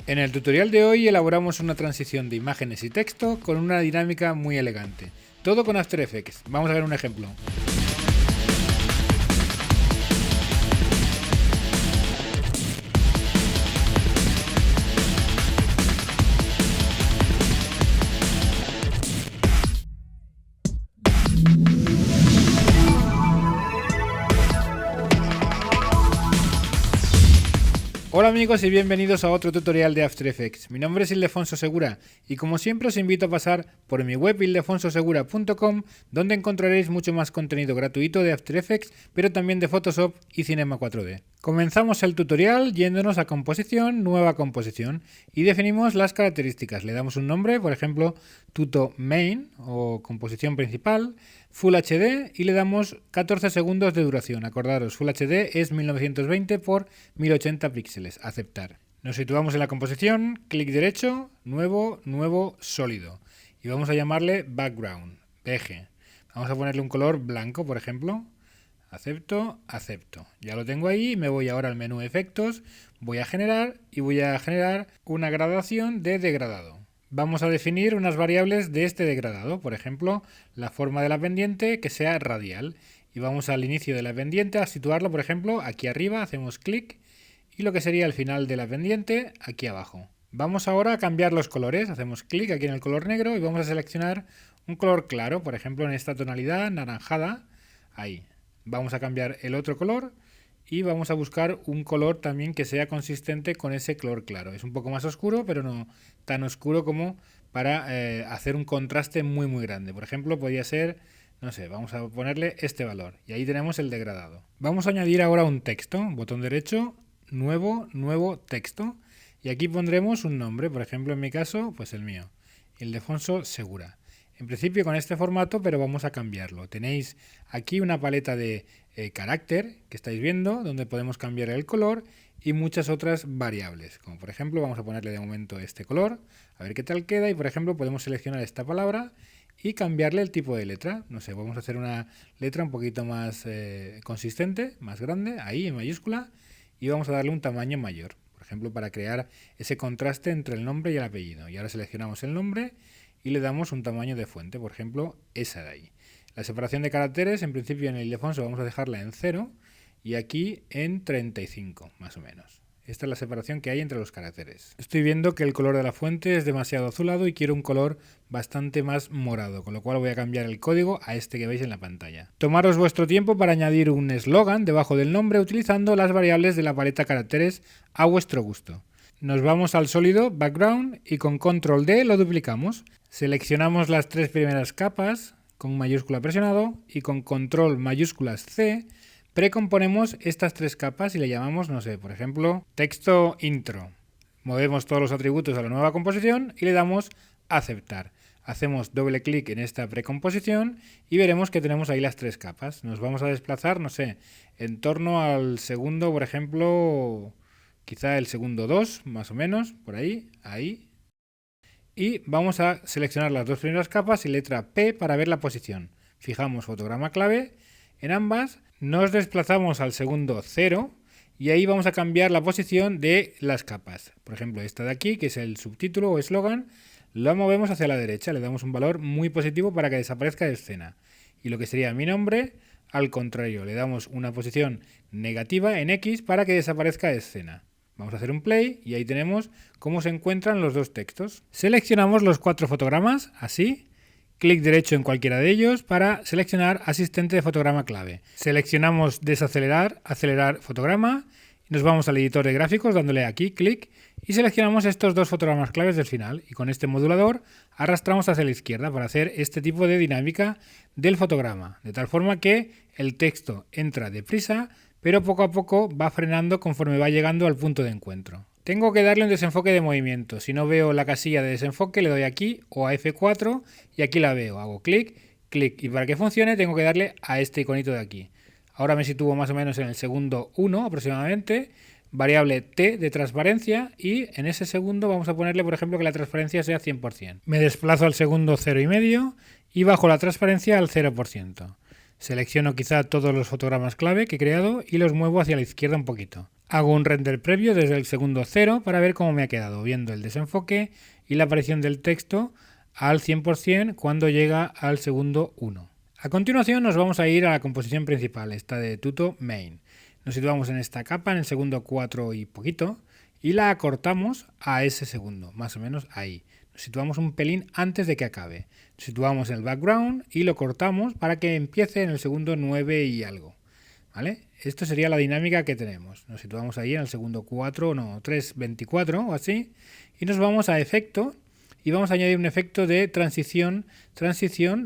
En el tutorial de hoy elaboramos una transición de imágenes y texto con una dinámica muy elegante. Todo con After Effects. Vamos a ver un ejemplo. Hola amigos y bienvenidos a otro tutorial de After Effects. Mi nombre es Ildefonso Segura y como siempre os invito a pasar por mi web ildefonsosegura.com, donde encontraréis mucho más contenido gratuito de After Effects, pero también de Photoshop y Cinema 4D. Comenzamos el tutorial yéndonos a composición, nueva composición, y definimos las características. Le damos un nombre, por ejemplo, tuto main o composición principal, Full HD, y le damos 14 segundos de duración. Acordaros, Full HD es 1920 por 1080 píxeles. Aceptar. Nos situamos en la composición, clic derecho, nuevo, sólido. Y vamos a llamarle background, BG. Vamos a ponerle un color blanco, por ejemplo. Acepto. Ya lo tengo ahí. Me voy ahora al menú efectos. Voy a generar y voy a generar una gradación de degradado. Vamos a definir unas variables de este degradado. Por ejemplo, la forma de la pendiente que sea radial. Y vamos al inicio de la pendiente a situarlo, por ejemplo, aquí arriba. Hacemos clic. Y lo que sería el final de la pendiente aquí abajo. Vamos ahora a cambiar los colores. Hacemos clic aquí en el color negro y vamos a seleccionar un color claro. Por ejemplo, en esta tonalidad naranjada. Ahí. Vamos a cambiar el otro color y vamos a buscar un color también que sea consistente con ese color claro. Es un poco más oscuro, pero no tan oscuro como para hacer un contraste muy grande. Por ejemplo, podría ser, no sé, vamos a ponerle este valor y ahí tenemos el degradado. Vamos a añadir ahora un texto, botón derecho, nuevo texto, y aquí pondremos un nombre, por ejemplo en mi caso, pues el mío, Ildefonso Segura. En principio con este formato, pero vamos a cambiarlo. Tenéis aquí una paleta de carácter que estáis viendo, donde podemos cambiar el color y muchas otras variables. Como por ejemplo, vamos a ponerle de momento este color, a ver qué tal queda, y por ejemplo podemos seleccionar esta palabra y cambiarle el tipo de letra. No sé, vamos a hacer una letra un poquito más consistente, más grande, ahí en mayúscula, y vamos a darle un tamaño mayor. Por ejemplo, para crear ese contraste entre el nombre y el apellido. Y ahora seleccionamos el nombre y le damos un tamaño de fuente, por ejemplo, esa de ahí. La separación de caracteres, en principio en el Ildefonso vamos a dejarla en 0 y aquí en 35, más o menos. Esta es la separación que hay entre los caracteres. Estoy viendo que el color de la fuente es demasiado azulado y quiero un color bastante más morado, con lo cual voy a cambiar el código a este que veis en la pantalla. Tomaros vuestro tiempo para añadir un eslogan debajo del nombre utilizando las variables de la paleta caracteres a vuestro gusto. Nos vamos al sólido, background, y con control D lo duplicamos. Seleccionamos las tres primeras capas con mayúscula presionado y con control mayúsculas C precomponemos estas tres capas y le llamamos, no sé, por ejemplo, texto intro. Movemos todos los atributos a la nueva composición y le damos aceptar. Hacemos doble clic en esta precomposición y veremos que tenemos ahí las tres capas. Nos vamos a desplazar, no sé, en torno al segundo, por ejemplo, quizá el segundo 2, más o menos, por ahí, y vamos a seleccionar las dos primeras capas y letra P para ver la posición. Fijamos fotograma clave en ambas, nos desplazamos al segundo 0 y ahí vamos a cambiar la posición de las capas. Por ejemplo, esta de aquí, que es el subtítulo o eslogan, lo movemos hacia la derecha, le damos un valor muy positivo para que desaparezca de escena. Y lo que sería mi nombre, al contrario, le damos una posición negativa en X para que desaparezca de escena. Vamos a hacer un play y ahí tenemos cómo se encuentran los dos textos. Seleccionamos los 4 fotogramas, así. Clic derecho en cualquiera de ellos para seleccionar asistente de fotograma clave. Seleccionamos desacelerar, acelerar fotograma. Nos vamos al editor de gráficos dándole aquí, clic, y seleccionamos estos dos fotogramas claves del final. Y con este modulador arrastramos hacia la izquierda para hacer este tipo de dinámica del fotograma. De tal forma que el texto entra deprisa, pero poco a poco va frenando conforme va llegando al punto de encuentro. Tengo que darle un desenfoque de movimiento. Si no veo la casilla de desenfoque, le doy aquí o a F4 y aquí la veo. Hago clic, clic, y para que funcione tengo que darle a este iconito de aquí. Ahora me sitúo más o menos en el segundo 1 aproximadamente, variable T de transparencia, y en ese segundo vamos a ponerle, por ejemplo, que la transparencia sea 100%. Me desplazo al segundo 0,5 y bajo la transparencia al 0%. Selecciono quizá todos los fotogramas clave que he creado y los muevo hacia la izquierda un poquito. Hago un render previo desde el segundo 0 para ver cómo me ha quedado, viendo el desenfoque y la aparición del texto al 100% cuando llega al segundo 1. A continuación nos vamos a ir a la composición principal, esta de Tuto Main. Nos situamos en esta capa, en el segundo 4 y poquito, y la acortamos a ese segundo, más o menos ahí. Nos situamos un pelín antes de que acabe. Nos situamos en el background y lo cortamos para que empiece en el segundo 9 y algo. ¿Vale? Esto sería la dinámica que tenemos. Nos situamos ahí en el segundo 3.24 o así, y nos vamos a efecto y vamos a añadir un efecto de transición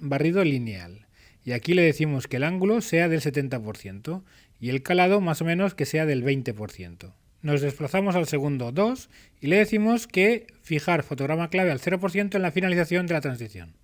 barrido lineal. Y aquí le decimos que el ángulo sea del 70% y el calado más o menos que sea del 20%. Nos desplazamos al segundo 2 y le decimos que fijar fotograma clave al 0% en la finalización de la transición.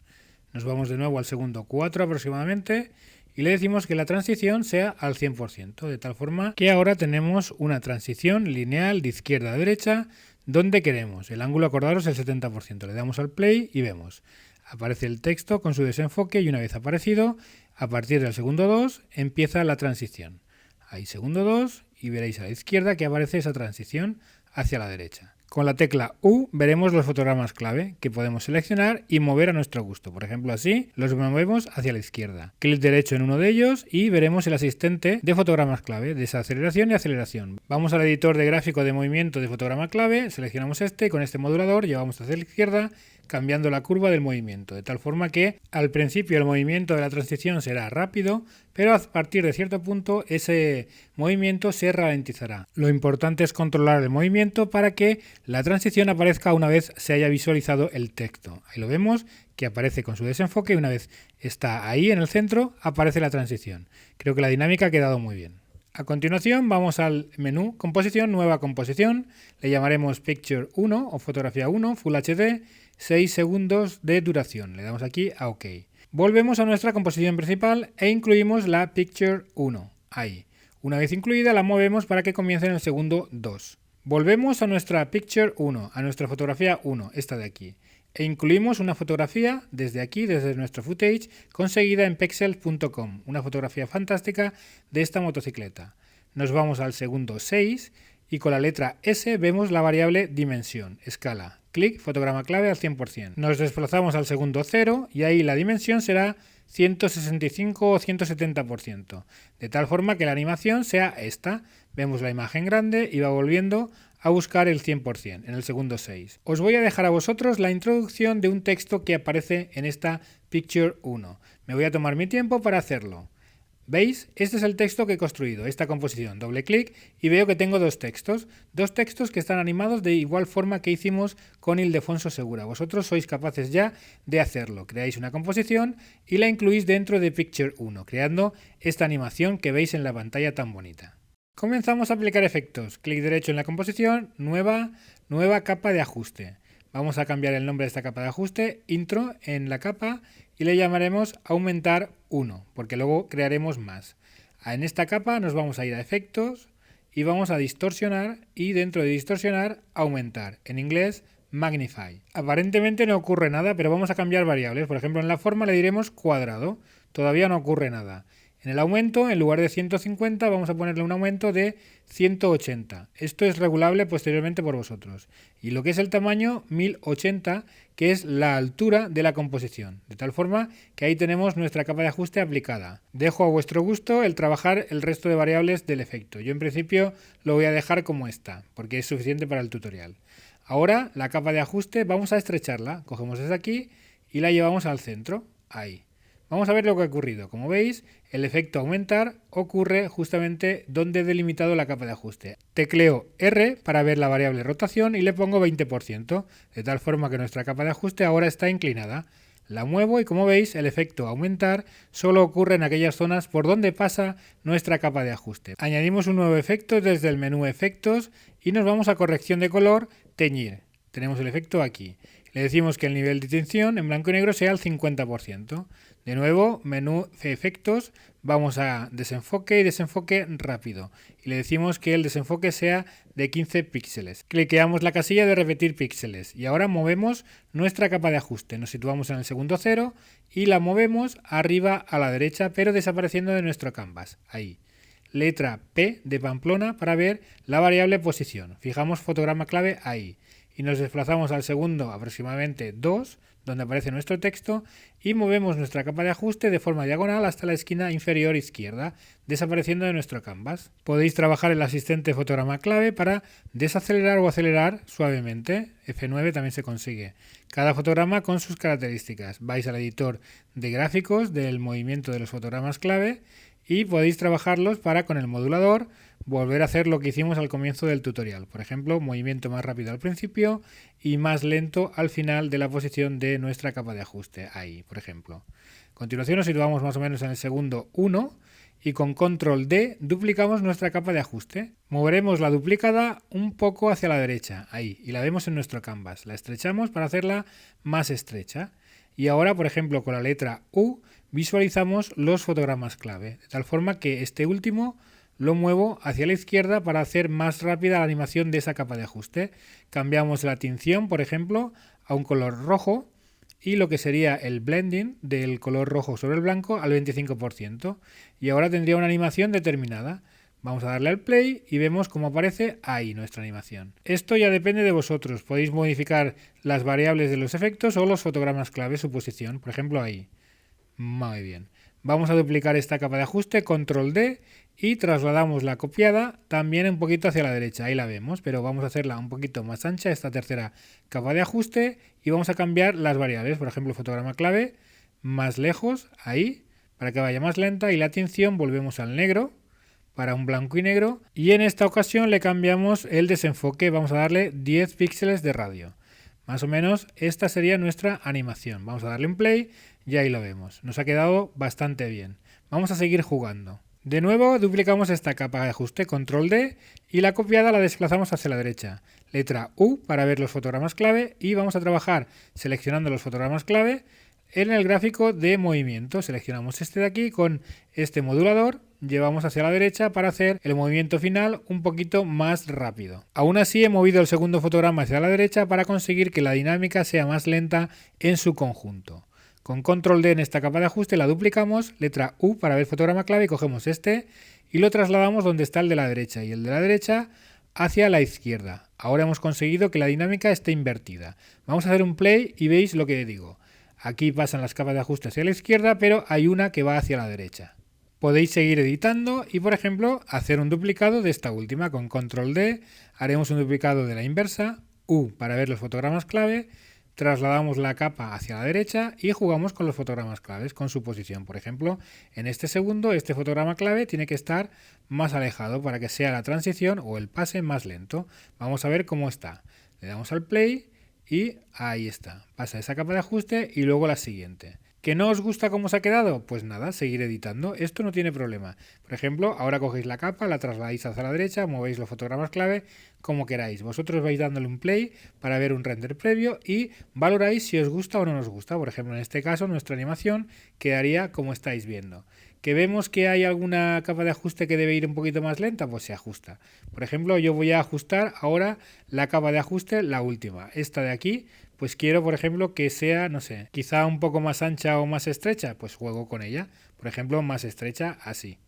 Nos vamos de nuevo al segundo 4 aproximadamente y le decimos que la transición sea al 100%, de tal forma que ahora tenemos una transición lineal de izquierda a derecha donde queremos. El ángulo, acordaros, el 70%. Le damos al play y vemos. Aparece el texto con su desenfoque y una vez aparecido, a partir del segundo 2 empieza la transición. Ahí segundo 2 y veréis a la izquierda que aparece esa transición hacia la derecha. Con la tecla U veremos los fotogramas clave que podemos seleccionar y mover a nuestro gusto. Por ejemplo, así los movemos hacia la izquierda. Clic derecho en uno de ellos y veremos el asistente de fotogramas clave, desaceleración y aceleración. Vamos al editor de gráfico de movimiento de fotograma clave, seleccionamos este y con este modulador llevamos hacia la izquierda cambiando la curva del movimiento, de tal forma que al principio el movimiento de la transición será rápido, pero a partir de cierto punto ese movimiento se ralentizará. Lo importante es controlar el movimiento para que la transición aparezca una vez se haya visualizado el texto. Ahí lo vemos que aparece con su desenfoque y una vez está ahí en el centro aparece la transición. Creo que la dinámica ha quedado muy bien. A continuación vamos al menú Composición, Nueva composición, le llamaremos Picture 1 o Fotografía 1, Full HD, 6 segundos de duración. Le damos aquí a OK. Volvemos a nuestra composición principal e incluimos la Picture 1, ahí. Una vez incluida la movemos para que comience en el segundo 2. Volvemos a nuestra Picture 1, a nuestra fotografía 1, esta de aquí. E incluimos una fotografía desde aquí, desde nuestro footage, conseguida en pexels.com, una fotografía fantástica de esta motocicleta. Nos vamos al segundo 6 y con la letra S vemos la variable dimensión, escala. Clic, fotograma clave al 100%. Nos desplazamos al segundo 0 y ahí la dimensión será 165 o 170%, de tal forma que la animación sea esta. Vemos la imagen grande y va volviendo a buscar el 100% en el segundo 6. Os voy a dejar a vosotros la introducción de un texto que aparece en esta Picture 1. Me voy a tomar mi tiempo para hacerlo. ¿Veis? Este es el texto que he construido, esta composición. Doble clic y veo que tengo dos textos que están animados de igual forma que hicimos con Ildefonso Segura. Vosotros sois capaces ya de hacerlo. Creáis una composición y la incluís dentro de Picture 1, creando esta animación que veis en la pantalla tan bonita. Comenzamos a aplicar efectos. Clic derecho en la composición, nueva capa de ajuste. Vamos a cambiar el nombre de esta capa de ajuste, intro en la capa, y le llamaremos aumentar 1, porque luego crearemos más. En esta capa nos vamos a ir a efectos y vamos a distorsionar y dentro de distorsionar aumentar, en inglés magnify. Aparentemente no ocurre nada, pero vamos a cambiar variables. Por ejemplo, en la forma le diremos cuadrado, todavía no ocurre nada. En el aumento, en lugar de 150, vamos a ponerle un aumento de 180. Esto es regulable posteriormente por vosotros. Y lo que es el tamaño, 1080, que es la altura de la composición. De tal forma que ahí tenemos nuestra capa de ajuste aplicada. Dejo a vuestro gusto el trabajar el resto de variables del efecto. Yo en principio lo voy a dejar como está, porque es suficiente para el tutorial. Ahora, la capa de ajuste, vamos a estrecharla. Cogemos desde aquí y la llevamos al centro. Ahí. Vamos a ver lo que ha ocurrido. Como veis, el efecto aumentar ocurre justamente donde he delimitado la capa de ajuste. Tecleo R para ver la variable rotación y le pongo 20%, de tal forma que nuestra capa de ajuste ahora está inclinada. La muevo y como veis, el efecto aumentar solo ocurre en aquellas zonas por donde pasa nuestra capa de ajuste. Añadimos un nuevo efecto desde el menú Efectos y nos vamos a Corrección de color, Teñir. Tenemos el efecto aquí. Le decimos que el nivel de tinción en blanco y negro sea el 50%. De nuevo, menú efectos, vamos a desenfoque y desenfoque rápido. Y le decimos que el desenfoque sea de 15 píxeles. Cliqueamos la casilla de repetir píxeles y ahora movemos nuestra capa de ajuste. Nos situamos en el segundo 0 y la movemos arriba a la derecha, pero desapareciendo de nuestro canvas. Ahí. Letra P de Pamplona para ver la variable posición. Fijamos fotograma clave ahí. Y nos desplazamos al segundo aproximadamente 2, donde aparece nuestro texto, y movemos nuestra capa de ajuste de forma diagonal hasta la esquina inferior izquierda, desapareciendo de nuestro canvas. Podéis trabajar el asistente fotograma clave para desacelerar o acelerar suavemente. F9 también se consigue. Cada fotograma con sus características. Vais al editor de gráficos del movimiento de los fotogramas clave y podéis trabajarlos para, con el modulador, volver a hacer lo que hicimos al comienzo del tutorial. Por ejemplo, movimiento más rápido al principio y más lento al final de la posición de nuestra capa de ajuste. Ahí, por ejemplo. A continuación nos situamos más o menos en el segundo 1 y con control D duplicamos nuestra capa de ajuste. Moveremos la duplicada un poco hacia la derecha, ahí, y la vemos en nuestro canvas. La estrechamos para hacerla más estrecha. Y ahora, por ejemplo, con la letra U visualizamos los fotogramas clave, de tal forma que este último lo muevo hacia la izquierda para hacer más rápida la animación de esa capa de ajuste. Cambiamos la tinción, por ejemplo, a un color rojo y lo que sería el blending del color rojo sobre el blanco al 25%. Y ahora tendría una animación determinada. Vamos a darle al play y vemos cómo aparece ahí nuestra animación. Esto ya depende de vosotros. Podéis modificar las variables de los efectos o los fotogramas clave, su posición. Por ejemplo, ahí. Muy bien. Vamos a duplicar esta capa de ajuste, control D, y trasladamos la copiada también un poquito hacia la derecha. Ahí la vemos, pero vamos a hacerla un poquito más ancha, esta tercera capa de ajuste, y vamos a cambiar las variables. Por ejemplo, fotograma clave, más lejos, ahí, para que vaya más lenta, y la tinción volvemos al negro, para un blanco y negro, y en esta ocasión le cambiamos el desenfoque, vamos a darle 10 píxeles de radio. Más o menos esta sería nuestra animación. Vamos a darle un play y ahí lo vemos. Nos ha quedado bastante bien. Vamos a seguir jugando. De nuevo duplicamos esta capa de ajuste, control D, y la copiada la desplazamos hacia la derecha. Letra U para ver los fotogramas clave y vamos a trabajar seleccionando los fotogramas clave en el gráfico de movimiento. Seleccionamos este de aquí con este modulador, llevamos hacia la derecha para hacer el movimiento final un poquito más rápido. Aún así he movido el segundo fotograma hacia la derecha para conseguir que la dinámica sea más lenta en su conjunto. Con control D en esta capa de ajuste la duplicamos, letra U para ver fotograma clave y cogemos este y lo trasladamos donde está el de la derecha y el de la derecha hacia la izquierda. Ahora hemos conseguido que la dinámica esté invertida. Vamos a hacer un play y veis lo que digo. Aquí pasan las capas de ajuste hacia la izquierda, pero hay una que va hacia la derecha. Podéis seguir editando y, por ejemplo, hacer un duplicado de esta última. Con control D haremos un duplicado de la inversa, U para ver los fotogramas clave, trasladamos la capa hacia la derecha y jugamos con los fotogramas claves, con su posición. Por ejemplo, en este segundo, este fotograma clave tiene que estar más alejado para que sea la transición o el pase más lento. Vamos a ver cómo está. Le damos al play y ahí está. Pasa esa capa de ajuste y luego la siguiente. ¿Que no os gusta cómo se ha quedado? Pues nada, seguir editando. Esto no tiene problema. Por ejemplo, ahora cogéis la capa, la trasladáis hacia la derecha, movéis los fotogramas clave como queráis. Vosotros vais dándole un play para ver un render previo y valoráis si os gusta o no os gusta. Por ejemplo, en este caso, nuestra animación quedaría como estáis viendo. ¿Que vemos que hay alguna capa de ajuste que debe ir un poquito más lenta? Pues se ajusta. Por ejemplo, yo voy a ajustar ahora la capa de ajuste, la última. Esta de aquí, pues quiero, por ejemplo, que sea, no sé, quizá un poco más ancha o más estrecha. Pues juego con ella. Por ejemplo, más estrecha, así.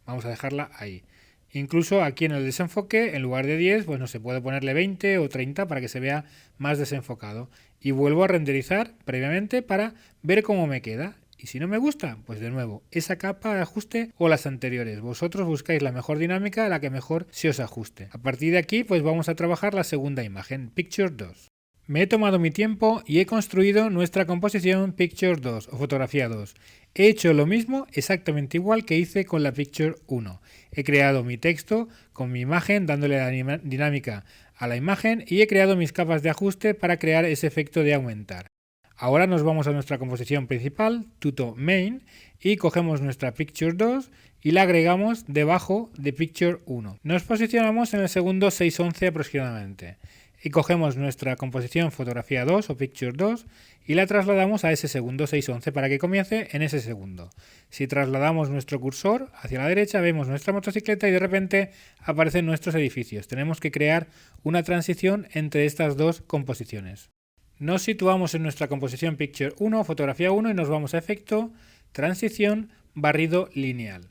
Vamos a dejarla ahí. Incluso aquí en el desenfoque, en lugar de 10, pues no se puede ponerle 20 o 30 para que se vea más desenfocado. Y vuelvo a renderizar previamente para ver cómo me queda. Y si no me gusta, pues de nuevo, esa capa de ajuste o las anteriores. Vosotros buscáis la mejor dinámica, la que mejor se os ajuste. A partir de aquí, pues vamos a trabajar la segunda imagen, Picture 2. Me he tomado mi tiempo y he construido nuestra composición Picture 2 o fotografía 2. He hecho lo mismo exactamente igual que hice con la Picture 1. He creado mi texto con mi imagen dándole la dinámica a la imagen y he creado mis capas de ajuste para crear ese efecto de aumentar. Ahora nos vamos a nuestra composición principal, Tuto Main, y cogemos nuestra Picture 2 y la agregamos debajo de Picture 1. Nos posicionamos en el segundo 611 aproximadamente. y cogemos nuestra composición fotografía 2 o picture 2 y la trasladamos a ese segundo 611 para que comience en ese segundo. Si trasladamos nuestro cursor hacia la derecha vemos nuestra motocicleta y de repente aparecen nuestros edificios. Tenemos que crear una transición entre estas dos composiciones. Nos situamos en nuestra composición picture 1, fotografía 1 y nos vamos a efecto, transición, barrido lineal.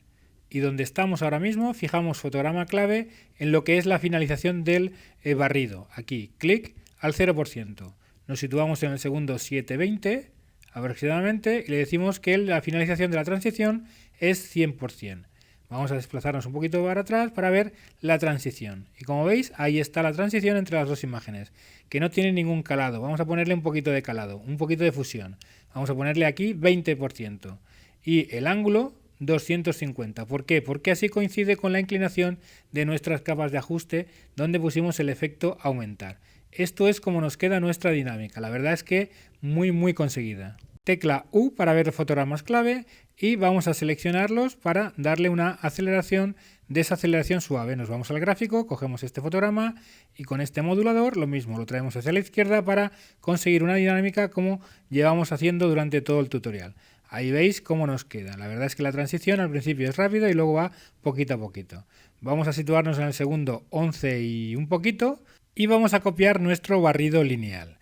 Y donde estamos ahora mismo, fijamos fotograma clave en lo que es la finalización del barrido. Aquí, clic al 0%. Nos situamos en el segundo 720 aproximadamente y le decimos que la finalización de la transición es 100%. Vamos a desplazarnos un poquito para atrás para ver la transición. Y como veis, ahí está la transición entre las dos imágenes, que no tiene ningún calado. Vamos a ponerle un poquito de calado, un poquito de fusión. Vamos a ponerle aquí 20%. Y el ángulo 250. ¿Por qué? Porque así coincide con la inclinación de nuestras capas de ajuste donde pusimos el efecto aumentar. Esto es como nos queda nuestra dinámica. La verdad es que muy conseguida. Tecla U para ver fotogramas clave y vamos a seleccionarlos para darle una aceleración, desaceleración suave. Nos vamos al gráfico, cogemos este fotograma y con este modulador lo mismo, lo traemos hacia la izquierda para conseguir una dinámica como llevamos haciendo durante todo el tutorial. Ahí veis cómo nos queda. La verdad es que la transición al principio es rápida y luego va poquito a poquito. Vamos a situarnos en el segundo 11 y un poquito y vamos a copiar nuestro barrido lineal.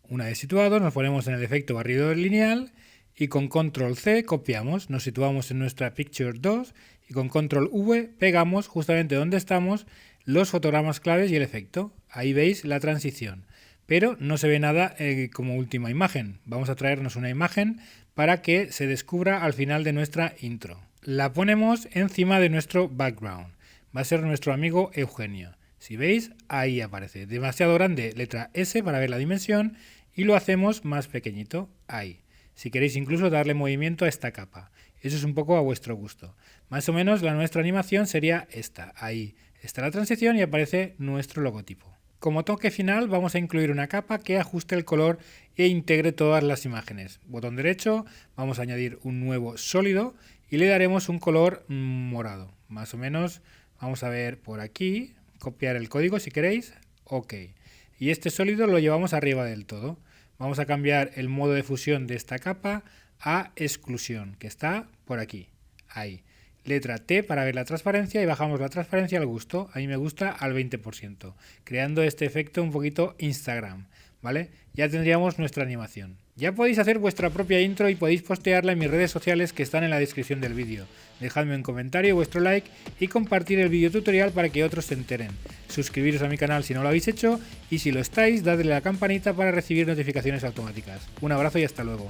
Una vez situados nos ponemos en el efecto barrido lineal y con control C copiamos, nos situamos en nuestra picture 2 y con control V pegamos justamente donde estamos los fotogramas claves y el efecto. Ahí veis la transición, pero no se ve nada como última imagen. Vamos a traernos una imagen para que se descubra al final de nuestra intro. La ponemos encima de nuestro background. Va a ser nuestro amigo Eugenio. Si veis, ahí aparece. Demasiado grande, letra S para ver la dimensión y lo hacemos más pequeñito, ahí. Si queréis incluso darle movimiento a esta capa. Eso es un poco a vuestro gusto. Más o menos nuestra animación sería esta, ahí. Está la transición y aparece nuestro logotipo. Como toque final vamos a incluir una capa que ajuste el color e integre todas las imágenes. Botón derecho, vamos a añadir un nuevo sólido y le daremos un color morado. Más o menos, vamos a ver por aquí, copiar el código si queréis, OK. Y este sólido lo llevamos arriba del todo. Vamos a cambiar el modo de fusión de esta capa a exclusión, que está por aquí, ahí. Letra T para ver la transparencia y bajamos la transparencia al gusto. A mí me gusta al 20%, creando este efecto un poquito Instagram, ¿vale? Ya tendríamos nuestra animación. Ya podéis hacer vuestra propia intro y podéis postearla en mis redes sociales que están en la descripción del vídeo. Dejadme un comentario, vuestro like y compartir el vídeo tutorial para que otros se enteren. Suscribiros a mi canal si no lo habéis hecho y si lo estáis, dadle a la campanita para recibir notificaciones automáticas. Un abrazo y hasta luego.